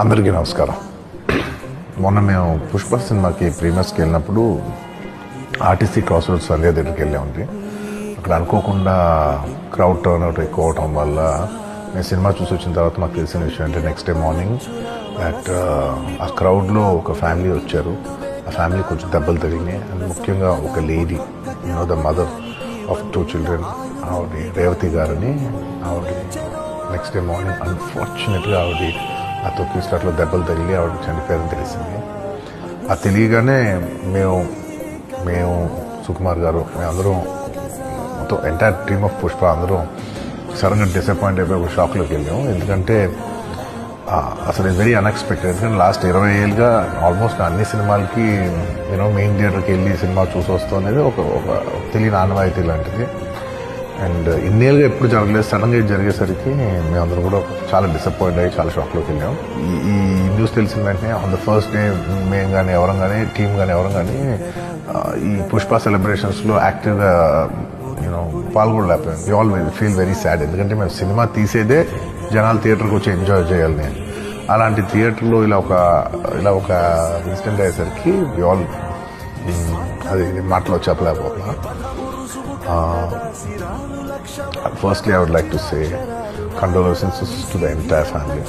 అందరికీ నమస్కారం. మొన్న మేము పుష్ప సినిమాకి ప్రీమియర్స్కి వెళ్ళినప్పుడు ఆర్టీసీ క్రాస్ రోడ్స్ సంధ్యా దగ్గరికి వెళ్ళామండి. అక్కడ అనుకోకుండా క్రౌడ్ టర్న్ అవుట్ ఎక్కువ అవటం వల్ల నేను సినిమా చూసి వచ్చిన తర్వాత మాకు తెలిసిన విషయం అంటే నెక్స్ట్ డే మార్నింగ్ దట్ ఆ క్రౌడ్లో ఒక ఫ్యామిలీ వచ్చారు. ఆ ఫ్యామిలీ కొంచెం దెబ్బలు తగిలినాయి. అండ్ ముఖ్యంగా ఒక lady, the mother of 2 children, ఆవిడ రేవతి గారని, ఆవిడ నెక్స్ట్ డే మార్నింగ్ అన్ఫార్చునేట్గా ఆవిడ ఆ తొక్కి స్టార్ట్లో దెబ్బలు తగిలి ఆవిడ చనిపోయారని తెలిసింది. అది తెలియగానే మేము సుకుమార్ గారు, మేమందరం మొత్తం ఎంటైర్ టీమ్ ఆఫ్ పుష్ప అందరం సడన్గా డిసప్పాయింట్ అయిపోయి ఒక షాక్లోకి వెళ్ళాము. ఎందుకంటే అసలు ఇది వెరీ అన్ఎక్స్పెక్టెడ్. ఎందుకంటే లాస్ట్ 20 ఏళ్ళుగా ఆల్మోస్ట్ అన్ని సినిమాలకి మెయిన్ థియేటర్కి వెళ్ళి సినిమా చూసి వస్తాం అనేది ఒక తెలియని ఆనవాయితీ లాంటిది. అండ్ ఇన్నేళ్ళుగా ఎప్పుడు జరగలేదు. సడన్గా ఇది జరిగేసరికి మేమందరం కూడా చాలా డిసప్పాయింట్ అయ్యి చాలా షాక్లోకి వెళ్ళాం. ఈ న్యూస్ తెలిసిన వెంటనే ఆన్ ద ఫస్ట్ డే మేము కానీ ఎవరం కానీ టీమ్ కానీ ఎవరం కానీ ఈ పుష్ప సెలబ్రేషన్స్లో యాక్టివ్గా పాల్గొనలేకపోయాం. We all feel very sad. ఎందుకంటే మేము సినిమా తీసేదే జనాలు థియేటర్కి వచ్చి ఎంజాయ్ చేయాలని. అలాంటి థియేటర్లో ఇలా ఒక ఇన్సిడెంట్ అయ్యేసరికి వి ఆల్ అది మాటలో చెప్పలేకపోతున్నా. Firstly, I would like to say condolences to the entire family.